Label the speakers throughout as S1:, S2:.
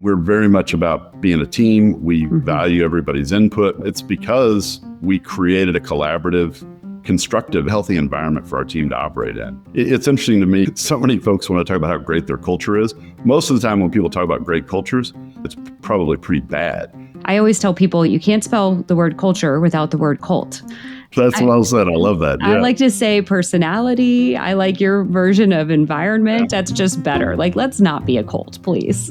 S1: We're very much about being a team. We value everybody's input. It's because we created a collaborative, constructive, healthy environment for our team to operate in. It's interesting to me, so many folks want to talk about how great their culture is. Most of the time when people talk about great cultures, it's probably pretty bad.
S2: I always tell people you can't spell the word culture without the word cult.
S1: That's well said. I love that. Yeah.
S2: I like to say personality. I like your version of environment. That's just better. Like, let's not be a cult, please.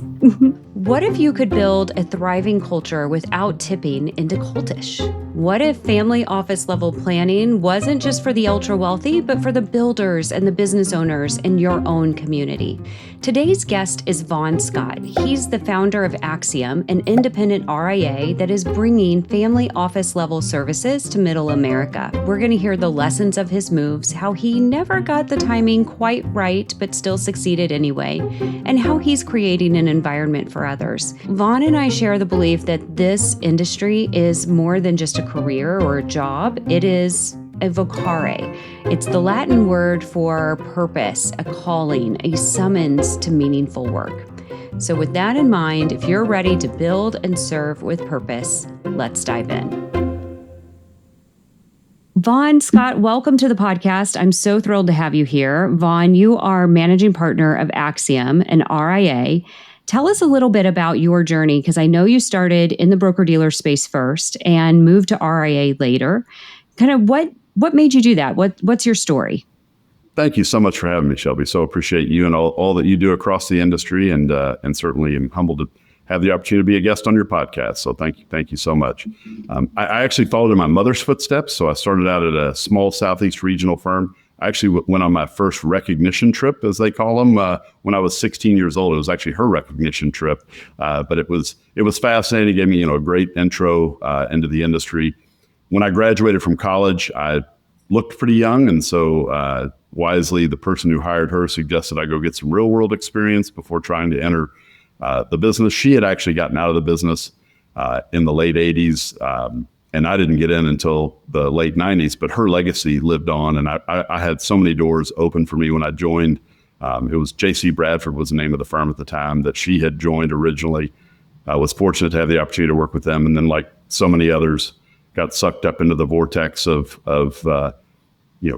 S2: What if you could build a thriving culture without tipping into cultish? What if family office level planning wasn't just for the ultra wealthy, but for the builders and the business owners in your own community? Today's guest is Vaughan Scott. He's the founder of Axiom, an independent RIA that is bringing family office level services to Middle America. We're going to hear the lessons of his moves, how he never got the timing quite right, but still succeeded anyway, and how he's creating an environment for others. Vaughan and I share the belief that this industry is more than just a career or a job. It is a vocare. It's the Latin word for purpose, a calling, a summons to meaningful work. So with that in mind, if you're ready to build and serve with purpose, let's dive in. Vaughan Scott, welcome to the podcast. I'm so thrilled to have you here. Vaughan, you are managing partner of Axiom, an RIA. Tell us a little bit about your journey, because I know you started in the broker-dealer space first and moved to RIA later. Kind of what made you do that? What's your story?
S1: Thank you so much for having me, Shelby. So appreciate you and all that you do across the industry, and certainly am humbled to have the opportunity to be a guest on your podcast. So thank you so much. I actually followed in my mother's footsteps. So I started out at a small Southeast regional firm. I actually went on my first recognition trip, as they call them, when I was 16 years old. It was actually her recognition trip, but it was fascinating. It gave me a great intro into the industry. When I graduated from college, I looked pretty young, and so wisely, the person who hired her suggested I go get some real world experience before trying to enter the business. She had actually gotten out of the business in the late 80s. And I didn't get in until the late 90s, but her legacy lived on. And I had so many doors open for me when I joined. It was J.C. Bradford was the name of the firm at the time that she had joined originally. I was fortunate to have the opportunity to work with them. And then, like so many others, got sucked up into the vortex of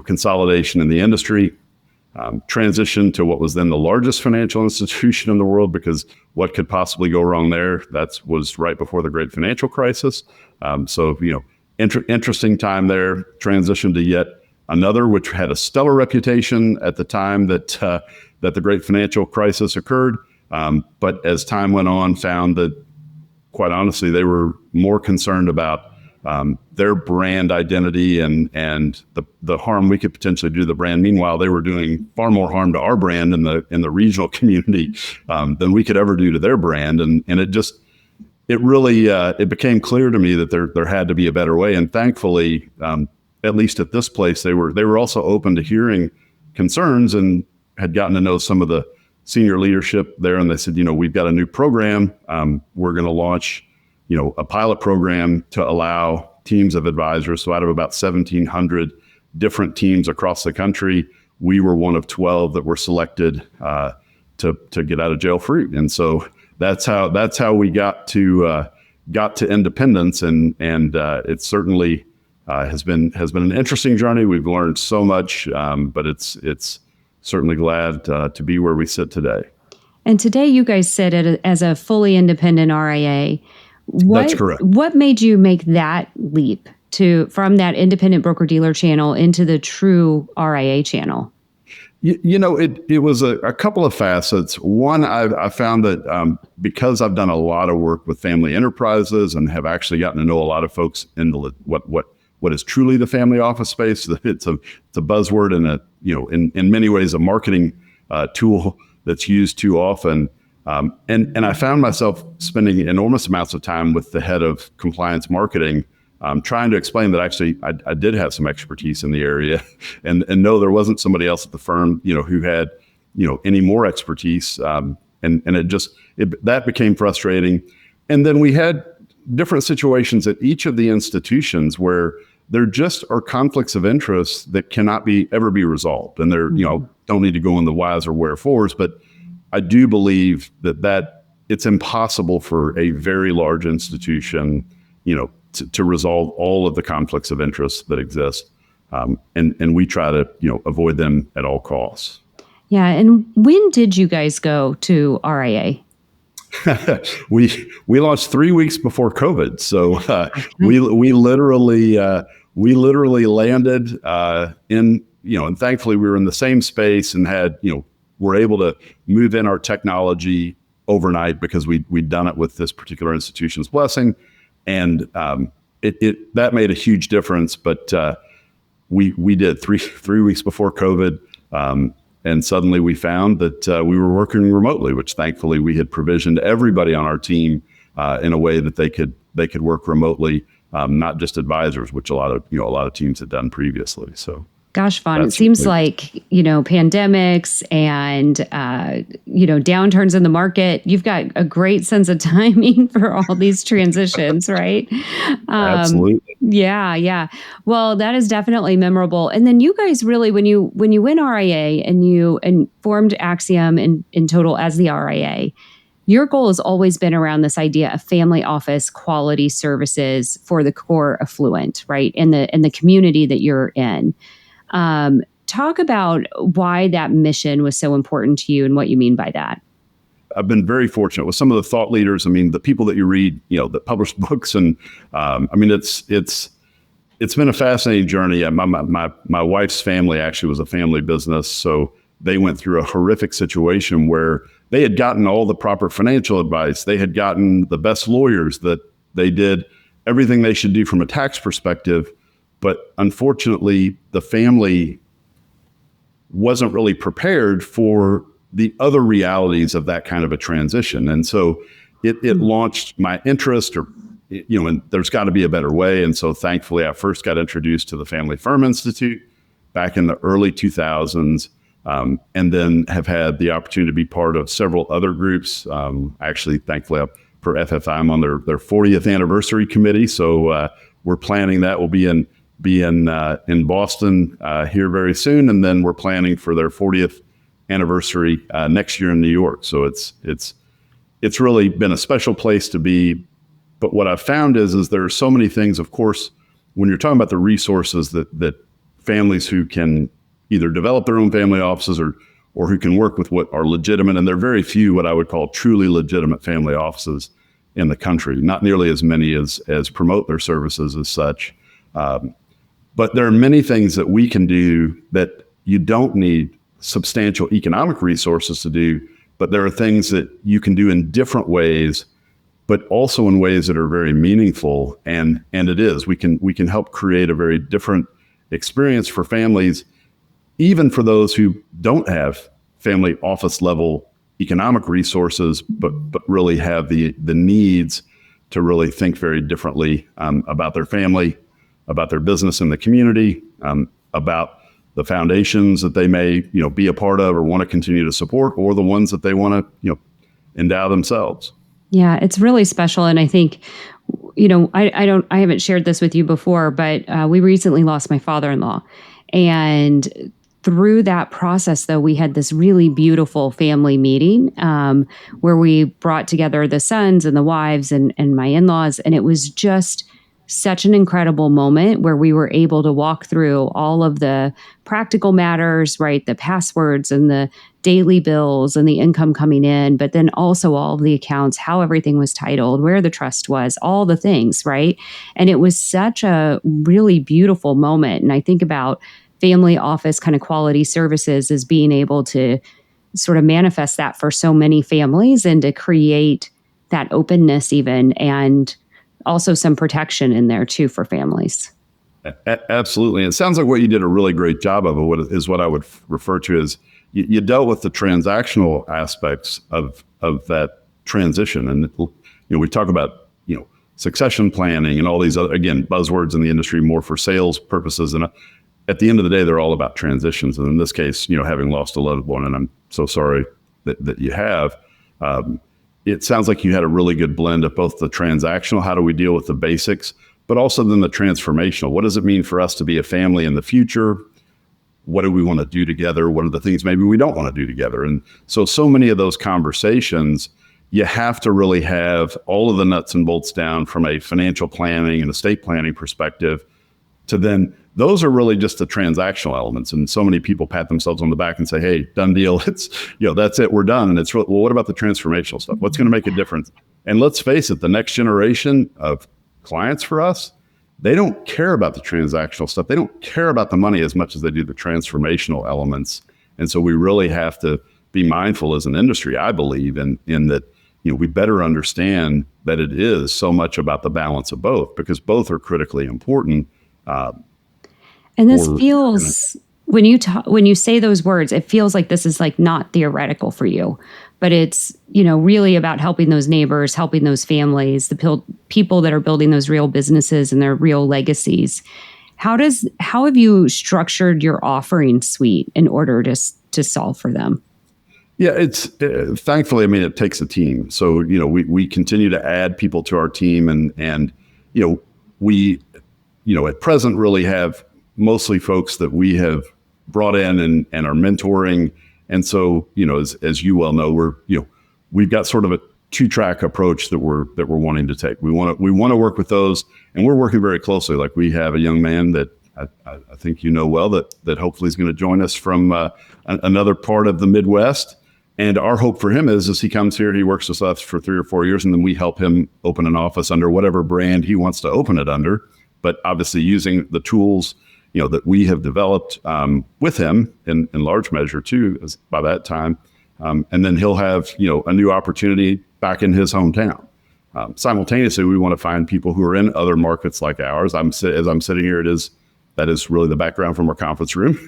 S1: consolidation in the industry, transitioned to what was then the largest financial institution in the world, because what could possibly go wrong there? That was right before the great financial crisis. Interesting time there. Transitioned to yet another, which had a stellar reputation at the time that the great financial crisis occurred. But as time went on, found that, quite honestly, they were more concerned about their brand identity and the harm we could potentially do to the brand. Meanwhile, they were doing far more harm to our brand in the regional community than we could ever do to their brand. And it really became clear to me that there had to be a better way. And thankfully, at least at this place, they were also open to hearing concerns and had gotten to know some of the senior leadership there. And they said, we've got a new program. We're going to launch a pilot program to allow teams of advisors. So out of about 1,700 different teams across the country, we were one of 12 that were selected to get out of jail free. And so that's how we got to independence. And it certainly has been an interesting journey. We've learned so much, but it's certainly glad to be where we sit today.
S2: And today you guys sit as a fully independent RIA.
S1: That's correct.
S2: What made you make that leap from that independent broker-dealer channel into the true RIA channel?
S1: It was a couple of facets. One, I found that because I've done a lot of work with family enterprises and have actually gotten to know a lot of folks in what is truly the family office space. It's a buzzword and in many ways a marketing tool that's used too often. And I found myself spending enormous amounts of time with the head of compliance marketing, trying to explain that actually I did have some expertise in the area, and no, there wasn't somebody else at the firm, who had, any more expertise. And that became frustrating. And then we had different situations at each of the institutions where there just are conflicts of interest that cannot ever be resolved. And there, don't need to go in the whys or wherefores, but I do believe that it's impossible for a very large institution, to resolve all of the conflicts of interest that exist. And we try to, avoid them at all costs.
S2: Yeah. And when did you guys go to RIA?
S1: we launched 3 weeks before COVID. So we literally landed in, and thankfully we were in the same space and had, were able to move in our technology overnight because we'd done it with this particular institution's blessing. And that made a huge difference. But we did three weeks before COVID. And suddenly we found that we were working remotely, which thankfully we had provisioned everybody on our team in a way that they could work remotely, not just advisors, which a lot of teams had done previously. So,
S2: gosh, Vaughan, it seems like pandemics and downturns in the market. You've got a great sense of timing for all these transitions, right?
S1: Absolutely.
S2: Yeah. Well, that is definitely memorable. And then you guys really, when you went RIA and formed Axiom in total as the RIA, your goal has always been around this idea of family office quality services for the core affluent, right? In the community that you're in. Talk about why that mission was so important to you and what you mean by that.
S1: I've been very fortunate with some of the thought leaders. I mean, the people that you read, that publish books, and it's been a fascinating journey. My wife's family actually was a family business, so they went through a horrific situation where they had gotten all the proper financial advice. They had gotten the best lawyers, that they did everything they should do from a tax perspective. But unfortunately, the family wasn't really prepared for the other realities of that kind of a transition. And so it launched my interest, and there's got to be a better way. And so thankfully, I first got introduced to the Family Firm Institute back in the early 2000s, and then have had the opportunity to be part of several other groups. Actually, thankfully, for FFI, I'm on their 40th anniversary committee. So we're planning that. We'll be in Boston here very soon, and then we're planning for their 40th anniversary next year in New York. So it's really been a special place to be. But what I've found is there are so many things. Of course, when you're talking about the resources that families who can either develop their own family offices or who can work with what are legitimate, and there are very few what I would call truly legitimate family offices in the country. Not nearly as many as promote their services as such. But there are many things that we can do that you don't need substantial economic resources to do, but there are things that you can do in different ways, but also in ways that are very meaningful. And we can help create a very different experience for families, even for those who don't have family office level economic resources, but really have the needs to really think very differently about their family, about their business in the community, about the foundations that they may, be a part of or want to continue to support, or the ones that they want to, endow themselves.
S2: Yeah, it's really special. And I think, I haven't shared this with you before, but we recently lost my father-in-law. And through that process, though, we had this really beautiful family meeting where we brought together the sons and the wives and my in-laws. And it was just such an incredible moment where we were able to walk through all of the practical matters, right? The passwords and the daily bills and the income coming in, but then also all of the accounts, how everything was titled, where the trust was, all the things, right? And it was such a really beautiful moment. And I think about family office kind of quality services as being able to sort of manifest that for so many families and to create that openness even, and also some protection in there too for families.
S1: Absolutely. And it sounds like what you did a really great job of is what I would refer to as you dealt with the transactional aspects of that transition. And, we talk about, succession planning and all these other, again, buzzwords in the industry more for sales purposes. And at the end of the day, they're all about transitions. And in this case, having lost a loved one, and I'm so sorry that you have, it sounds like you had a really good blend of both the transactional, how do we deal with the basics, but also then the transformational. What does it mean for us to be a family in the future? What do we want to do together? What are the things maybe we don't want to do together? And so many of those conversations you have to really have all of the nuts and bolts down from a financial planning and estate planning perspective to then those are really just the transactional elements. And so many people pat themselves on the back and say, hey, done deal. It's, that's it. We're done. And it's really, well, what about the transformational stuff? What's going to make a difference? And let's face it, the next generation of clients for us, they don't care about the transactional stuff. They don't care about the money as much as they do the transformational elements. And so we really have to be mindful as an industry, I believe, in that, we better understand that it is so much about the balance of both, because both are critically important.
S2: And this feels, when you say those words, it feels like this is like not theoretical for you, but it's, really about helping those neighbors, helping those families, the people that are building those real businesses and their real legacies. How have you structured your offering suite in order to solve for them?
S1: Yeah, it's thankfully, it takes a team. So, we continue to add people to our team and we, at present really have mostly folks that we have brought in and are mentoring. And so, as you well know, we've got sort of a 2-track approach that we're wanting to take. We want to work with those, and we're working very closely. Like we have a young man that I think well that hopefully is going to join us from another part of the Midwest. And our hope for him is, as he comes here, he works with us for 3 or 4 years, and then we help him open an office under whatever brand he wants to open it under. But obviously using the tools, that we have developed with him in large measure too, by that time. And then he'll have, a new opportunity back in his hometown. Simultaneously, we want to find people who are in other markets like ours. As I'm sitting here, that is really the background from our conference room.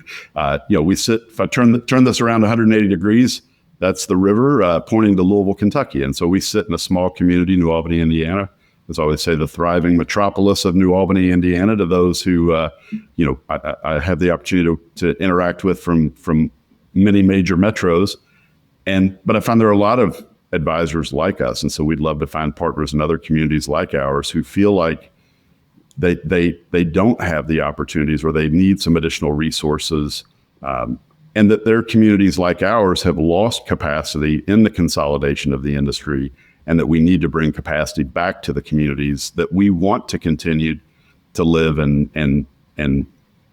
S1: We sit, if I turn this around 180 degrees, that's the river pointing to Louisville, Kentucky. And so we sit in a small community, New Albany, Indiana. As I always say, the thriving metropolis of New Albany, Indiana, to those who, I have the opportunity to interact with from many major metros. But I find there are a lot of advisors like us. And so we'd love to find partners in other communities like ours who feel like they don't have the opportunities or they need some additional resources. And that their communities like ours have lost capacity in the consolidation of the industry, and that we need to bring capacity back to the communities that we want to continue to live and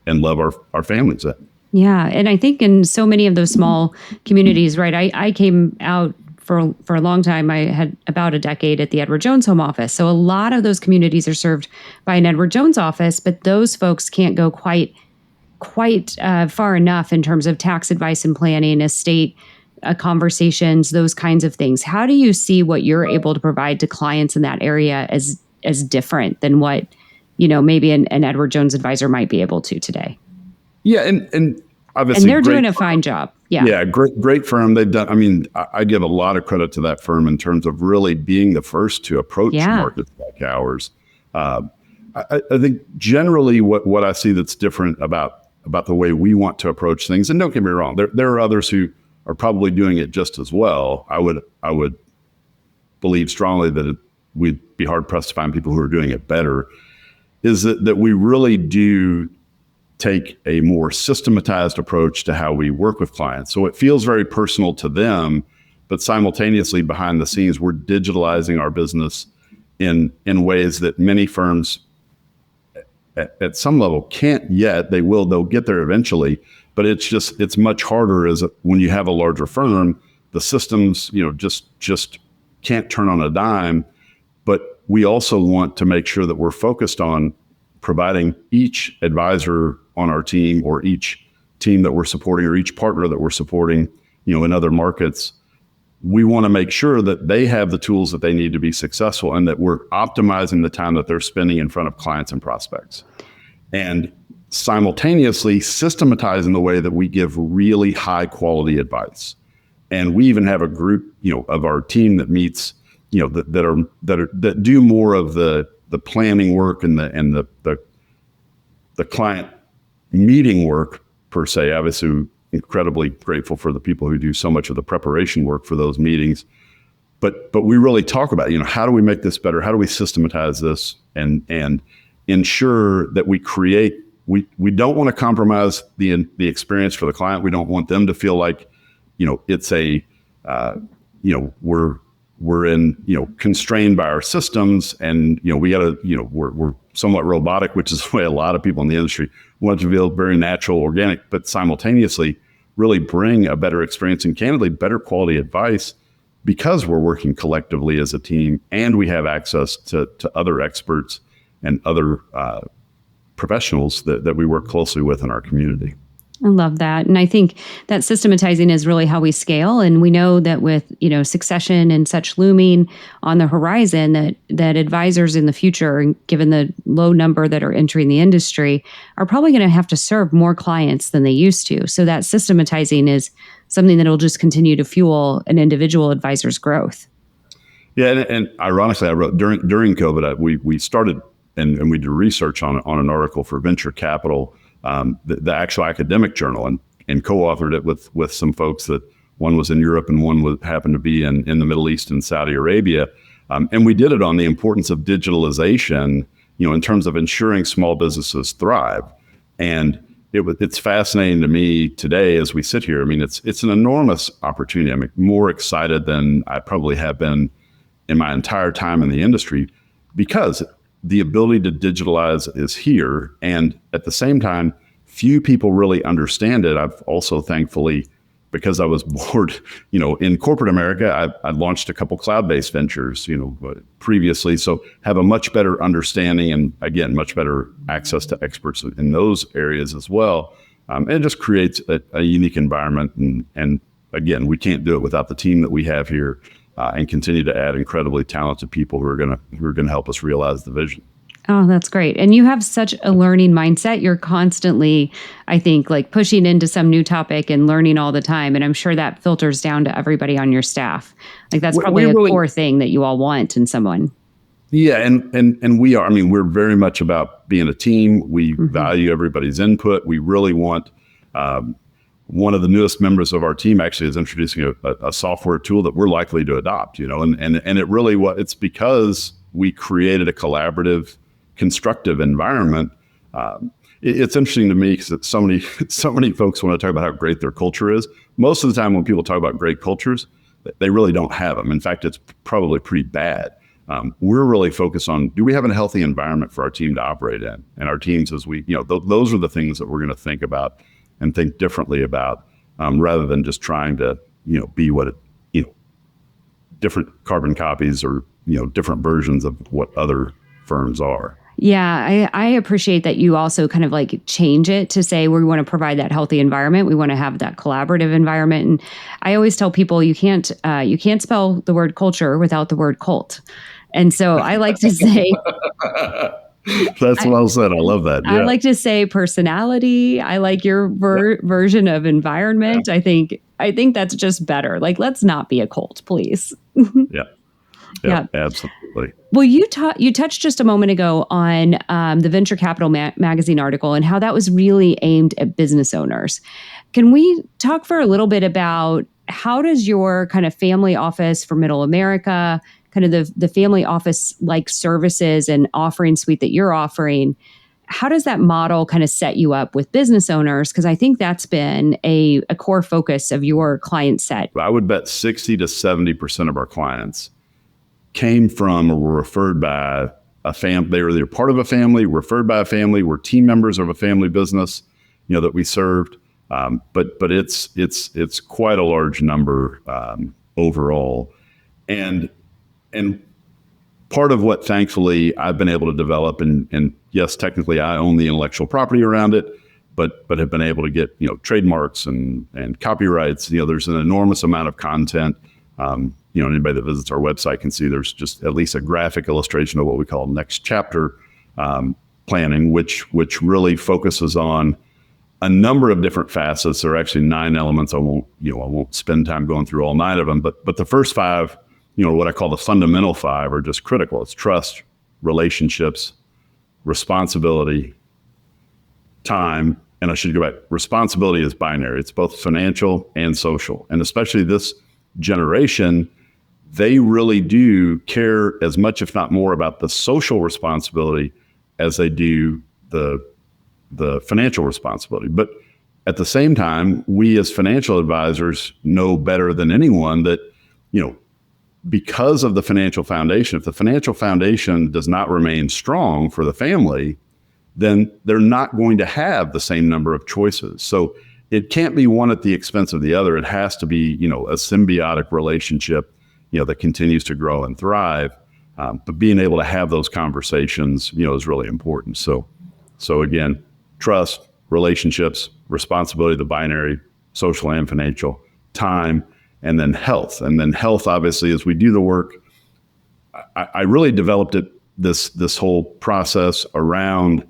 S1: love our families in.
S2: Yeah. And I think in so many of those small communities, right, I came out for a long time. I had about a decade at the Edward Jones Home Office. So a lot of those communities are served by an Edward Jones office, but those folks can't go quite far enough in terms of tax advice and planning, estate conversations, those kinds of things. How do you see what you're able to provide to clients in that area as different than what, maybe an Edward Jones advisor might be able to today?
S1: Yeah. And obviously,
S2: and they're doing a fine job. Yeah.
S1: Yeah. Great firm. They've done, I give a lot of credit to that firm in terms of really being the first to approach markets like ours. I think generally what I see that's different about the way we want to approach things, and don't get me wrong, there are others who are probably doing it just as well. I would believe strongly that we'd be hard pressed to find people who are doing it better, is that we really do take a more systematized approach to how we work with clients. So it feels very personal to them, but simultaneously behind the scenes, we're digitalizing our business in ways that many firms at some level can't yet. They'll get there eventually, but it's much harder when you have a larger firm. The systems, just can't turn on a dime. But we also want to make sure that we're focused on providing each advisor on our team, or each team that we're supporting, or each partner that we're supporting, in other markets. We want to make sure that they have the tools that they need to be successful, and that we're optimizing the time that they're spending in front of clients and prospects, and simultaneously systematizing the way that we give really high quality advice. And we even have a group, of our team that meets, that do more of the planning work and the client meeting work per se. Obviously, incredibly grateful for the people who do so much of the preparation work for those meetings. But we really talk about, how do we make this better? How do we systematize this and ensure that we create, we don't want to compromise the experience for the client. We don't want them to feel like, it's we're we're in, constrained by our systems, and, we got to, we're somewhat robotic, which is the way a lot of people in the industry want to feel very natural, organic, but simultaneously really bring a better experience and candidly better quality advice because we're working collectively as a team and we have access to other experts and other professionals that we work closely with in our community.
S2: I love that. And I think that systematizing is really how we scale. And we know that with, succession and such looming on the horizon, that advisors in the future, given the low number that are entering the industry, are probably going to have to serve more clients than they used to. So that systematizing is something that will just continue to fuel an individual advisor's growth.
S1: Yeah. And ironically, I wrote during COVID, we started and we did research on an article for Venture Capital, the actual academic journal, and co-authored it with some folks that one was in Europe and one happened to be in the Middle East and Saudi Arabia. And we did it on the importance of digitalization, in terms of ensuring small businesses thrive. And it's fascinating to me today as we sit here. I mean, it's an enormous opportunity. I'm more excited than I probably have been in my entire time in the industry because the ability to digitalize is here. And at the same time, few people really understand it. I've also thankfully, because I was bored, in corporate America, I launched a couple cloud-based ventures, previously. So have a much better understanding and again, much better access to experts in those areas as well. And it just creates a unique environment. And again, we can't do it without the team that we have here. And continue to add incredibly talented people who are going to help us realize the vision.
S2: Oh, that's great. And you have such a learning mindset. You're constantly, I think, like pushing into some new topic and learning all the time. And I'm sure that filters down to everybody on your staff. Like that's probably a core thing that you all want in someone. Yeah.
S1: And we are, we're very much about being a team. We value everybody's input. We really want, one of the newest members of our team actually is introducing a software tool that we're likely to adopt, and it really it's because we created a collaborative, constructive environment. It's interesting to me because so many folks want to talk about how great their culture is. Most of the time when people talk about great cultures, they really don't have them. In fact, it's probably pretty bad. We're really focused on, do we have a healthy environment for our team to operate in? And our teams, as we, those are the things that we're going to think about and think differently about, rather than just trying to, be what different carbon copies or, different versions of what other firms are.
S2: Yeah, I appreciate that you also kind of like change it to say we want to provide that healthy environment. We want to have that collaborative environment. And I always tell people you can't spell the word culture without the word cult. And so I like to say
S1: that's well said. I love that. Yeah.
S2: I like to say personality. I like your version of environment. Yeah. I think that's just better. Like, let's not be a cult, please.
S1: Yeah, absolutely.
S2: Well, you touched just a moment ago on the Venture Capital magazine article and how that was really aimed at business owners. Can we talk for a little bit about how does your kind of family office for Middle America, kind of the family office like services and offering suite that you're offering, how does that model kind of set you up with business owners? Because I think that's been a core focus of your client set.
S1: I would bet 60 to 70% of our clients came from or were referred by a family. They were either part of a family, referred by a family, were team members of a family business, that we served. But it's quite a large number overall. And part of what, thankfully, I've been able to develop, and yes, technically I own the intellectual property around it, but have been able to get, trademarks and copyrights. There's an enormous amount of content. Anybody that visits our website can see there's just at least a graphic illustration of what we call next chapter planning, which really focuses on a number of different facets. There are actually 9 elements. I won't spend time going through all 9 of them, but the first 5, what I call the fundamental 5 are just critical. It's trust, relationships, responsibility, time, and I should go back. Responsibility is binary. It's both financial and social. And especially this generation, they really do care as much, if not more, about the social responsibility as they do the financial responsibility. But at the same time, we as financial advisors know better than anyone that, because of the financial foundation, if the financial foundation does not remain strong for the family, then they're not going to have the same number of choices. So it can't be one at the expense of the other. It has to be, a symbiotic relationship, that continues to grow and thrive. But being able to have those conversations, is really important. So again, trust, relationships, responsibility, the binary, social and financial, time, and then health. And then health, obviously, as we do the work, I really developed this whole process around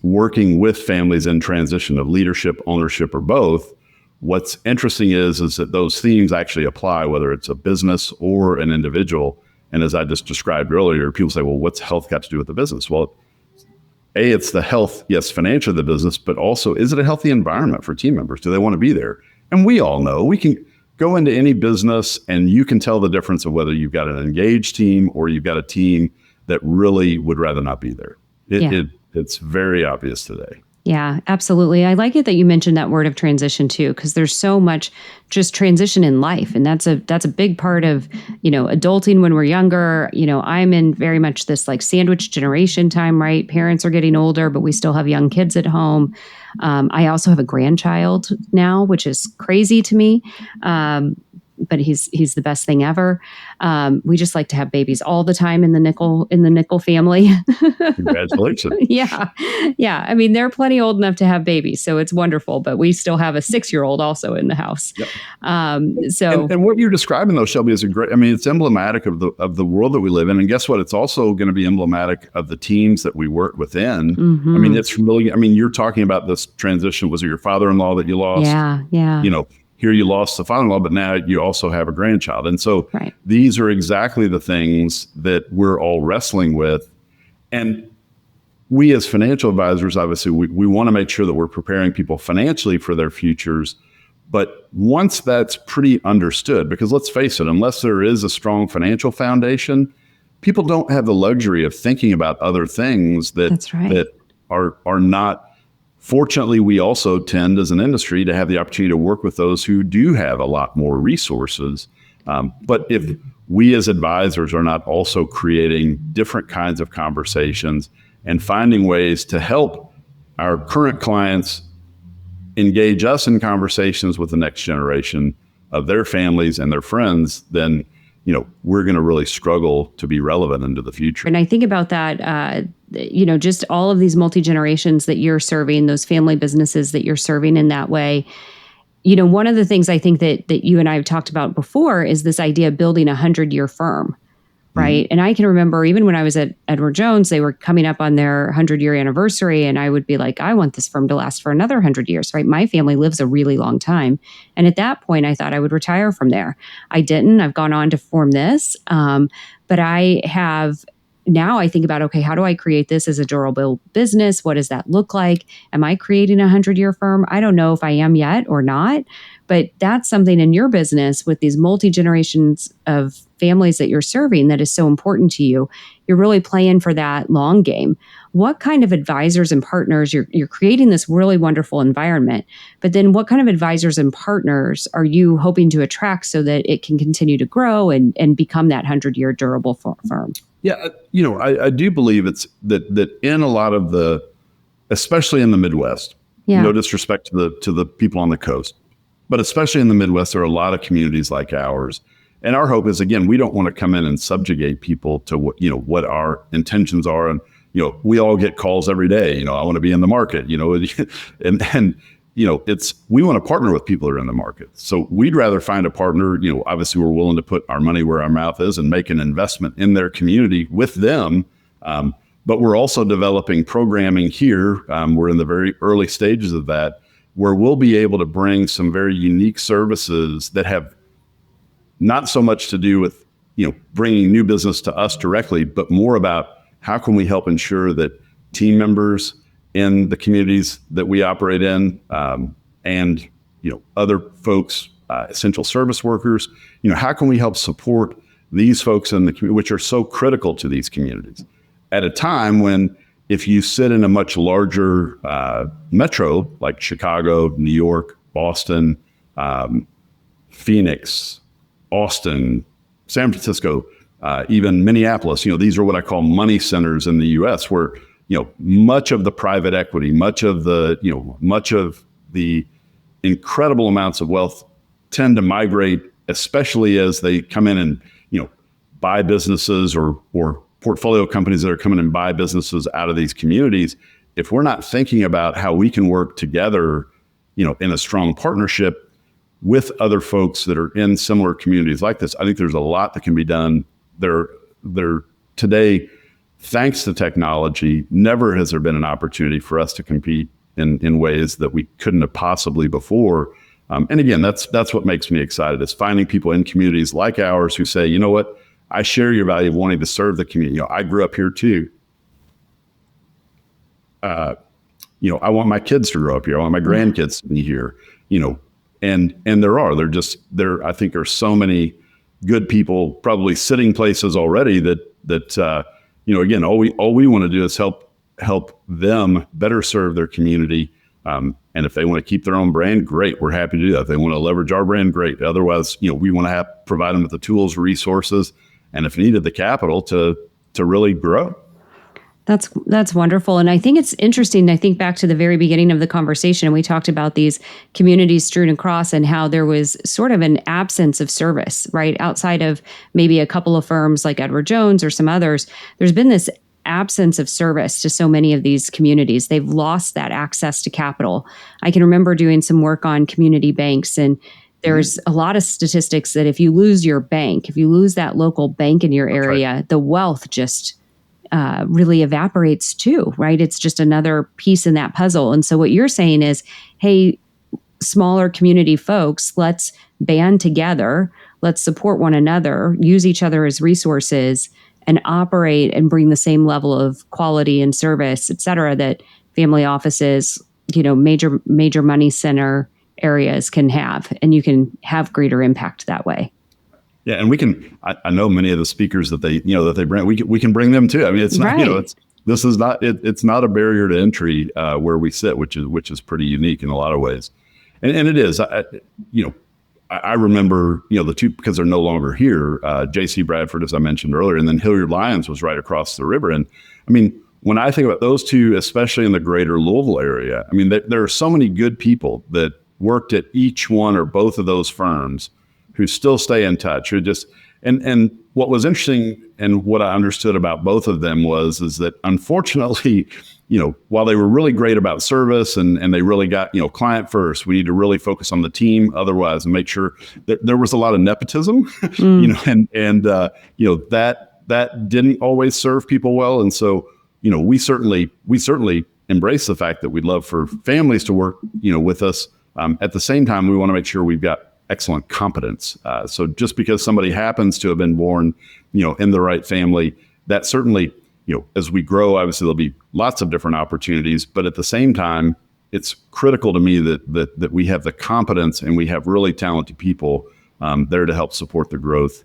S1: working with families in transition of leadership, ownership, or both. What's interesting is that those themes actually apply, whether it's a business or an individual. And as I just described earlier, people say, well, what's health got to do with the business? Well, it's the health, yes, financially of the business, but also, is it a healthy environment for team members? Do they want to be there? And we all know we can go into any business and you can tell the difference of whether you've got an engaged team or you've got a team that really would rather not be there. It's very obvious today.
S2: Yeah, absolutely. I like it that you mentioned that word of transition too, because there's so much just transition in life. And that's a big part of, adulting when we're younger. I'm in very much this like sandwich generation time, right? Parents are getting older, but we still have young kids at home. I also have a grandchild now, which is crazy to me. But he's the best thing ever. We just like to have babies all the time in the Nicholl family.
S1: Congratulations.
S2: Yeah. I mean, they're plenty old enough to have babies, so it's wonderful. But we still have a 6-year-old also in the house.
S1: Yep.
S2: And
S1: what you're describing, though, Shelby, is it's emblematic of the world that we live in. And guess what? It's also going to be emblematic of the teams that we work within.
S2: Mm-hmm.
S1: I mean, it's really. You're talking about this transition. Was it your father-in-law that you lost?
S2: Yeah.
S1: Here you lost the father-in-law, but now you also have a grandchild. And so These are exactly the things that we're all wrestling with. And we as financial advisors, obviously, we want to make sure that we're preparing people financially for their futures. But once that's pretty understood, because let's face it, unless there is a strong financial foundation, people don't have the luxury of thinking about other things that are not. Fortunately, we also tend as an industry to have the opportunity to work with those who do have a lot more resources. But if we as advisors are not also creating different kinds of conversations and finding ways to help our current clients engage us in conversations with the next generation of their families and their friends, then we're going to really struggle to be relevant into the future.
S2: And I think about that, just all of these multi-generations that you're serving, those family businesses that you're serving in that way. One of the things I think that you and I have talked about before is this idea of building a 100-year firm, right? Mm-hmm. And I can remember even when I was at Edward Jones, they were coming up on their 100-year anniversary, and I would be like, I want this firm to last for another 100 years, right? My family lives a really long time. And at that point, I thought I would retire from there. I didn't. I've gone on to form this. But I have... Now I think about, okay, how do I create this as a durable business? What does that look like? Am I creating a 100-year firm? I don't know if I am yet or not, but that's something in your business with these multi-generations of families that you're serving that is so important to you. You're really playing for that long game. What kind of advisors and partners, you're creating this really wonderful environment, but then what kind of advisors and partners are you hoping to attract so that it can continue to grow and become that 100-year durable firm?
S1: Yeah, I do believe it's that in a lot of the, especially in the Midwest, no disrespect to the people on the coast, but especially in the Midwest, there are a lot of communities like ours. And our hope is, again, we don't want to come in and subjugate people to what our intentions are. And, we all get calls every day, I want to be in the market, and we want to partner with people who are in the market. So we'd rather find a partner, obviously we're willing to put our money where our mouth is and make an investment in their community with them. But we're also developing programming here. We're in the very early stages of that, where we'll be able to bring some very unique services that have not so much to do with, bringing new business to us directly, but more about how can we help ensure that team members in the communities that we operate in, and other folks, essential service workers, how can we help support these folks in the community, which are so critical to these communities, at a time when, if you sit in a much larger metro like Chicago, New York, Boston, Phoenix, Austin, San Francisco, even Minneapolis, these are what I call money centers in the U.S. where, much of the private equity, much of the incredible amounts of wealth tend to migrate, especially as they come in and, buy businesses or portfolio companies that are coming and buy businesses out of these communities. If we're not thinking about how we can work together, in a strong partnership with other folks that are in similar communities like this, I think there's a lot that can be done. There today, thanks to technology, never has there been an opportunity for us to compete in ways that we couldn't have possibly before. And again, that's what makes me excited, is finding people in communities like ours who say, you know what, I share your value of wanting to serve the community. I grew up here too. I want my kids to grow up here. I want my grandkids to be here, and there I think are so many good people probably sitting places already that again, all we want to do is help them better serve their community. And if they want to keep their own brand, great. We're happy to do that. If they want to leverage our brand, great. Otherwise, we want to provide them with the tools, resources, and if needed, the capital to really grow.
S2: That's wonderful. And I think it's interesting. I think back to the very beginning of the conversation, we talked about these communities strewn across and how there was sort of an absence of service, right? Outside of maybe a couple of firms like Edward Jones or some others, there's been this absence of service to so many of these communities. They've lost that access to capital. I can remember doing some work on community banks, and there's a lot of statistics that if you lose your bank, if you lose that local bank in your area, right, the wealth just really evaporates too, right? It's just another piece in that puzzle. And so what you're saying is, hey, smaller community folks, let's band together, let's support one another, use each other as resources, and operate and bring the same level of quality and service, et cetera, that family offices, major money center areas can have. And you can have greater impact that way.
S1: Yeah, and we can. I know many of the speakers that they bring. We can bring them too. I mean, it's not.
S2: Right.
S1: It's not a barrier to entry where we sit, which is pretty unique in a lot of ways, and it is. I remember the two, because they're no longer here. J.C. Bradford, as I mentioned earlier, and then Hilliard Lyons was right across the river. And I mean, when I think about those two, especially in the greater Louisville area, I mean, there are so many good people that worked at each one or both of those firms who still stay in touch, who just, and what was interesting and what I understood about both of them is that unfortunately, while they were really great about service and they really got, client first, we need to really focus on the team otherwise and make sure that there was a lot of nepotism, that didn't always serve people well. And so, we certainly embrace the fact that we'd love for families to work, with us. At the same time, we want to make sure we've got excellent competence. So just because somebody happens to have been born, in the right family, that certainly, as we grow, obviously there'll be lots of different opportunities. But at the same time, it's critical to me that we have the competence and we have really talented people there to help support the growth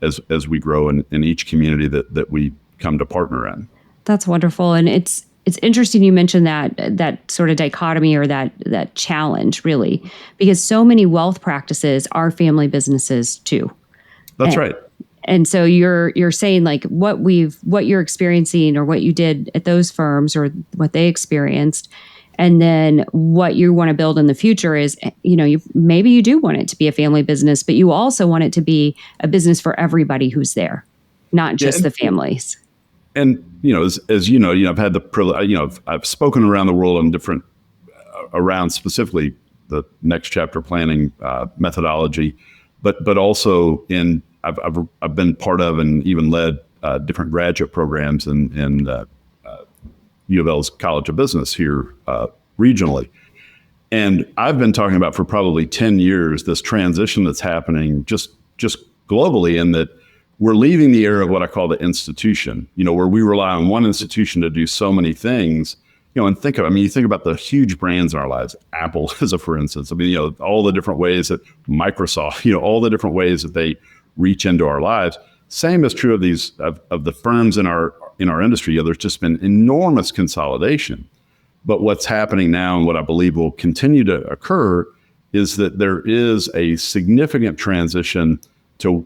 S1: as we grow in each community that we come to partner in.
S2: That's wonderful, and it's interesting you mentioned that sort of dichotomy or that challenge, really, because so many wealth practices are family businesses too.
S1: That's right.
S2: And so you're saying like what you're experiencing or what you did at those firms or what they experienced, and then what you want to build in the future is, maybe you do want it to be a family business, but you also want it to be a business for everybody who's there, not just the families.
S1: And, as you know, I've had the privilege, I've spoken around the world on different, around specifically the next chapter planning methodology, but also I've been part of and even led different graduate programs in U of L's College of Business here regionally. And I've been talking about for probably 10 years, this transition that's happening just globally, in that we're leaving the era of what I call the institution, where we rely on one institution to do so many things, and you think about the huge brands in our lives, Apple as a for instance, all the different ways that Microsoft, all the different ways that they reach into our lives. Same is true of these, of the firms in our industry. There's just been enormous consolidation. But what's happening now, and what I believe will continue to occur, is that there is a significant transition to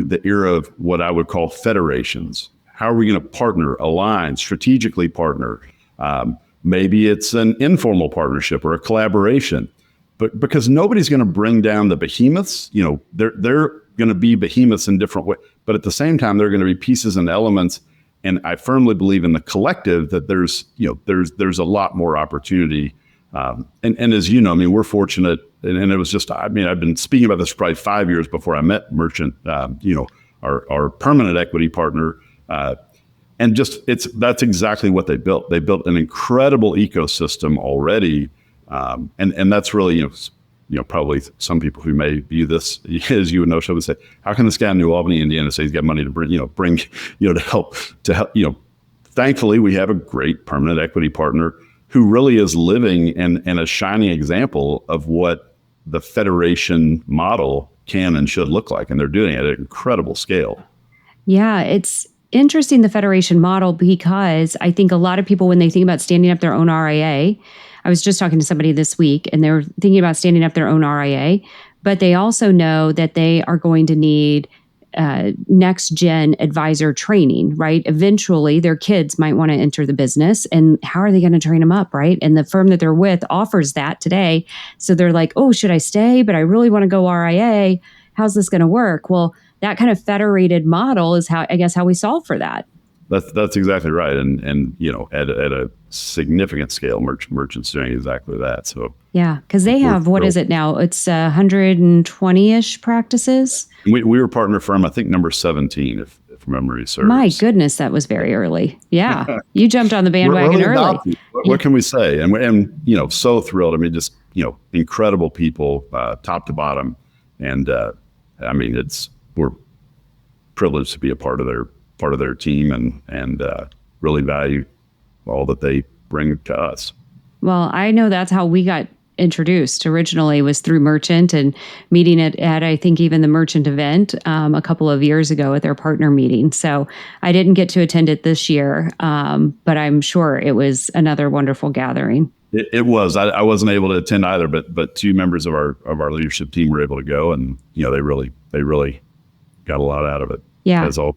S1: the era of what I would call federations. How are we going to partner, align, strategically partner? Maybe it's an informal partnership or a collaboration, but because nobody's going to bring down the behemoths, they're going to be behemoths in different ways, but at the same time, they're going to be pieces and elements. And I firmly believe in the collective that there's a lot more opportunity. And as you know, we're fortunate, and it was just, I've been speaking about this for probably 5 years before I met Merchant, our permanent equity partner. And that's exactly what they built. They built an incredible ecosystem already. And that's really, probably some people who may view this, as you would know, would say, how can this guy in New Albany, Indiana say he's got money to bring, to help. Thankfully, we have a great permanent equity partner who really is living and a shining example of what the federation model can and should look like. And they're doing it at an incredible scale.
S2: Yeah, it's interesting, the federation model, because I think a lot of people, when they think about standing up their own RIA, I was just talking to somebody this week, and they were thinking about standing up their own RIA, but they also know that they are going to need next gen advisor training, right? Eventually, their kids might want to enter the business, and how are they going to train them up, right? And the firm that they're with offers that today. So they're like, oh, should I stay? But I really want to go RIA. How's this going to work? Well, that kind of federated model is how we solve for that.
S1: That's exactly right. And at a significant scale, Merchant's doing exactly that. So
S2: yeah, because they have, what is it now? It's 120-ish practices.
S1: We were a partner firm, I think number 17, if memory serves.
S2: My goodness, that was very early. Yeah, you jumped on the bandwagon early.
S1: What can we say? And so thrilled. Just incredible people, top to bottom, and we're privileged to be a part of their team and really value all that they bring to us.
S2: Well, I know that's how we got introduced originally, was through Merchant and meeting at I think even the Merchant event a couple of years ago at their partner meeting. So I didn't get to attend it this year, but I'm sure it was another wonderful gathering.
S1: It was. I wasn't able to attend either, but two members of our leadership team were able to go, and they really got a lot out of it.
S2: Yeah.
S1: As all.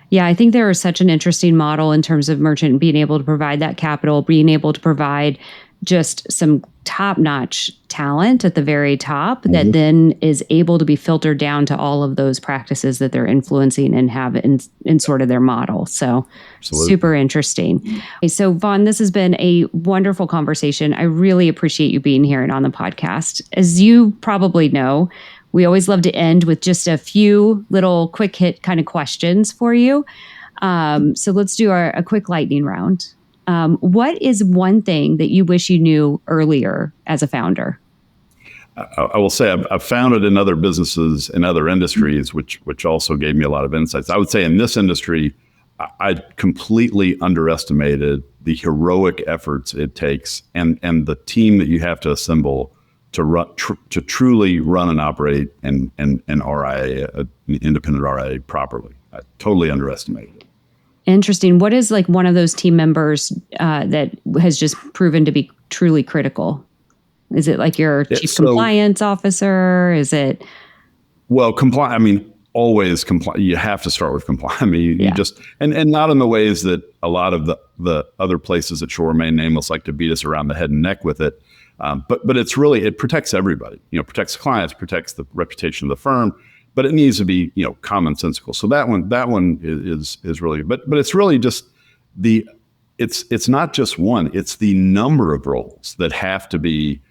S2: Yeah, I think there is such an interesting model in terms of Merchant being able to provide that capital, being able to provide just some top-notch talent at the very top that then is able to be filtered down to all of those practices that they're influencing and have in sort of their model. So Absolutely. Super interesting. Okay, so Vaughan, this has been a wonderful conversation. I really appreciate you being here and on the podcast. As you probably know, we always love to end with just a few little quick hit kind of questions for you. So let's do a quick lightning round. What is one thing that you wish you knew earlier as a founder?
S1: I will say I've founded in other businesses in other industries, which also gave me a lot of insights. I would say in this industry, I completely underestimated the heroic efforts it takes and the team that you have to assemble to truly run and operate an RIA, an independent RIA properly. I totally underestimated it.
S2: Interesting. What is like one of those team members that has just proven to be truly critical? Is it like your chief compliance officer? Is it?
S1: Well, always comply. You have to start with compliance. You just, and not in the ways that a lot of the other places that shall remain nameless like to beat us around the head and neck with it. But it's really, it protects everybody, protects clients, protects the reputation of the firm, but it needs to be, commonsensical. So that one is really, but it's really just it's not just one, it's the number of roles that have to be,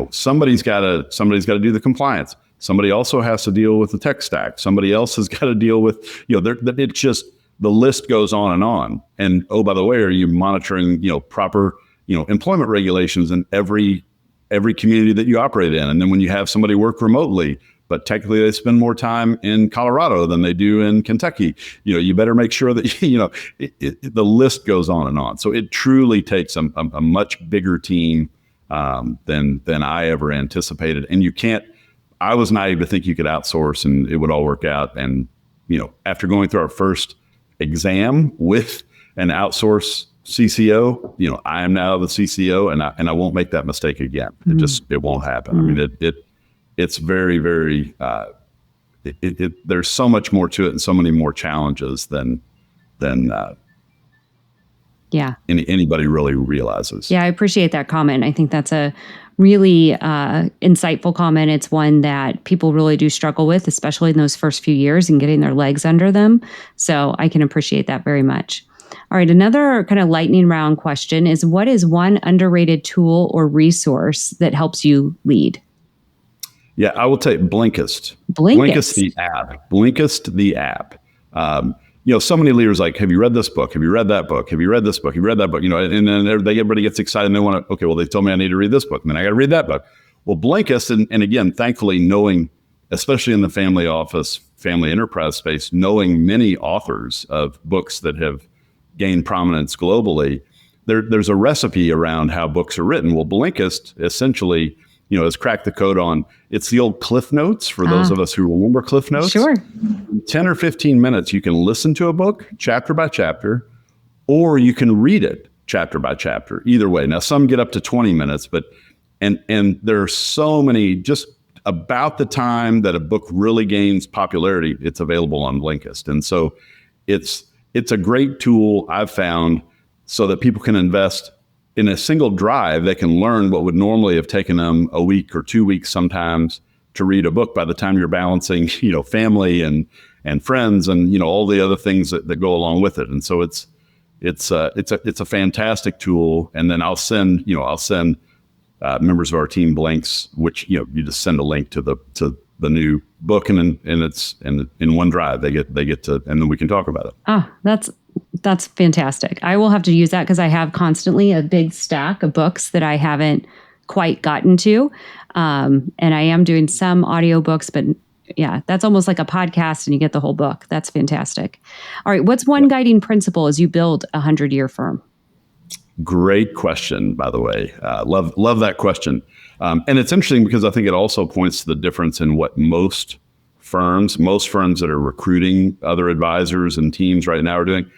S1: somebody's got to do the compliance. Somebody also has to deal with the tech stack. Somebody else has got to deal with, it's just, the list goes on and on. And, oh, by the way, are you monitoring, proper, employment regulations in every community that you operate in? And then when you have somebody work remotely, but technically they spend more time in Colorado than they do in Kentucky, you better make sure that, the list goes on and on. So it truly takes a much bigger team than I ever anticipated. And I was naive to think you could outsource and it would all work out. And, after going through our first exam with an outsource CCO, I am now the CCO and I won't make that mistake again. It won't happen. I mean, it's very, very, there's so much more to it and so many more challenges than anybody really realizes.
S2: Yeah, I appreciate that comment. I think that's a really insightful comment. It's one that people really do struggle with, especially in those first few years and getting their legs under them. So I can appreciate that very much. All right, another kind of lightning round question is, what is one underrated tool or resource that helps you lead?
S1: Yeah, I will take Blinkist.
S2: Blinkist
S1: the app. Blinkist the app. So many leaders like, have you read this book? Have you read that book? Have you read this book? Have you read that book? And then everybody gets excited and they want to, okay, well, they told me I need to read this book, and then I got to read that book. Well, Blinkist, and again, thankfully, knowing, especially in the family office, family enterprise space, knowing many authors of books that have gained prominence globally, there's a recipe around how books are written. Well, Blinkist essentially, has cracked the code on, it's the old Cliff Notes for those of us who remember Cliff Notes.
S2: Sure.
S1: 10 or 15 minutes, you can listen to a book chapter by chapter, or you can read it chapter by chapter. Either way. Now, some get up to 20 minutes, but and there are so many, just about the time that a book really gains popularity, it's available on Blinkist. And so it's a great tool I've found so that people can invest in a single drive. They can learn what would normally have taken them a week or 2 weeks sometimes to read a book by the time you're balancing, family and friends and, all the other things that go along with it. And so it's a fantastic tool. And then I'll send members of our team links, which, you just send a link to the new book, and it's in OneDrive. They get to, and then we can talk about it.
S2: Oh, that's fantastic. I will have to use that because I have constantly a big stack of books that I haven't quite gotten to. And I am doing some audiobooks, but yeah, that's almost like a podcast and you get the whole book. That's fantastic. All right. What's one guiding principle as you build a 100-year firm?
S1: Great question, by the way. Love that question. And it's interesting because I think it also points to the difference in what most firms that are recruiting other advisors and teams right now are doing.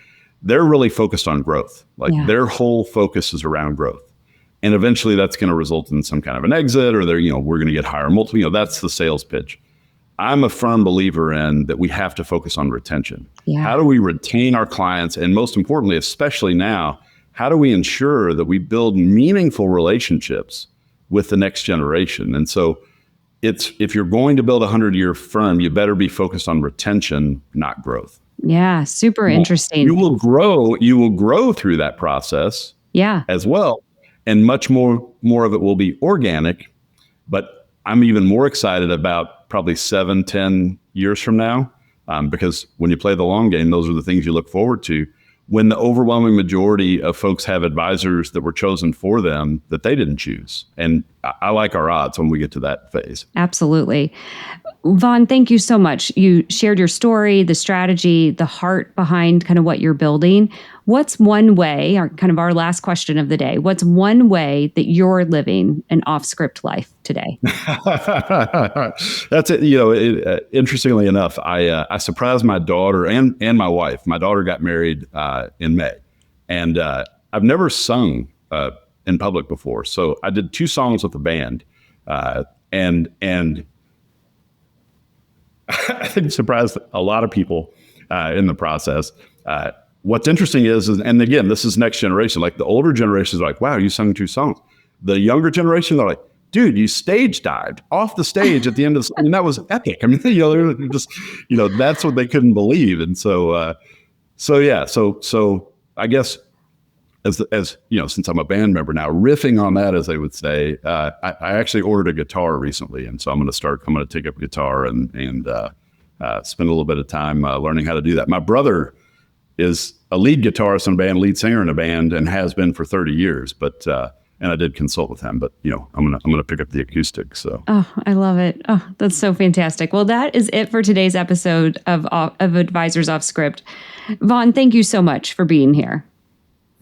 S1: They're really focused on growth. Their whole focus is around growth. And eventually that's going to result in some kind of an exit, or we're going to get higher multiple, that's the sales pitch. I'm a firm believer in that we have to focus on retention. Yeah. How do we retain our clients? And most importantly, especially now, how do we ensure that we build meaningful relationships with the next generation? And so if you're going to build a 100-year firm, you better be focused on retention, not growth.
S2: Yeah, super interesting.
S1: You will grow through that process as well. And much more of it will be organic. But I'm even more excited about probably 7-10 years from now, because when you play the long game, those are the things you look forward to. When the overwhelming majority of folks have advisors that were chosen for them that they didn't choose. And I like our odds when we get to that phase.
S2: Absolutely. Vaughan, thank you so much. You shared your story, the strategy, the heart behind kind of what you're building. What's one way, our last question of the day, what's one way that you're living an off-script life today?
S1: That's it. Interestingly enough, I surprised my daughter and my wife. My daughter got married in May, and I've never sung in public before. So I did 2 songs with the band, and I think surprised a lot of people in the process. What's interesting is, and again, this is next generation. Like the older generations are like, wow, you sung 2 songs. The younger generation, they're like, dude, you stage dived off the stage at the end of the song. I mean, that was epic. I mean, they're just, that's what they couldn't believe. And so I guess as since I'm a band member now, riffing on that, as they would say, I actually ordered a guitar recently. And so I'm going to take up guitar and spend a little bit of time learning how to do that. My brother is a lead guitarist in a band, lead singer in a band, and has been for 30 years. But and I did consult with him. But I'm gonna pick up the acoustic. So
S2: I love it. Oh, that's so fantastic. Well, that is it for today's episode of Advisors Off Script. Vaughan, thank you so much for being here.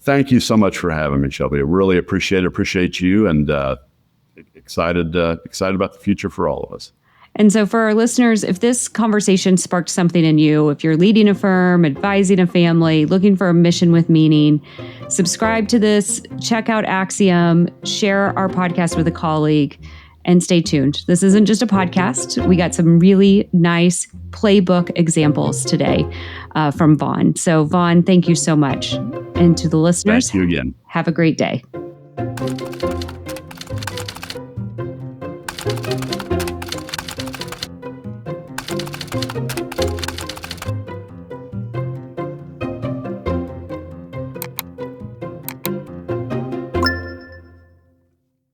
S1: Thank you so much for having me, Shelby. I really appreciate you, and excited about the future for all of us.
S2: And so for our listeners, if this conversation sparked something in you, if you're leading a firm, advising a family, looking for a mission with meaning, subscribe to this, check out Axiom, share our podcast with a colleague, And stay tuned. This isn't just a podcast. We got some really nice playbook examples today from Vaughan. So Vaughan, thank you so much. And to the listeners,
S1: thank you again.
S2: Have a great day.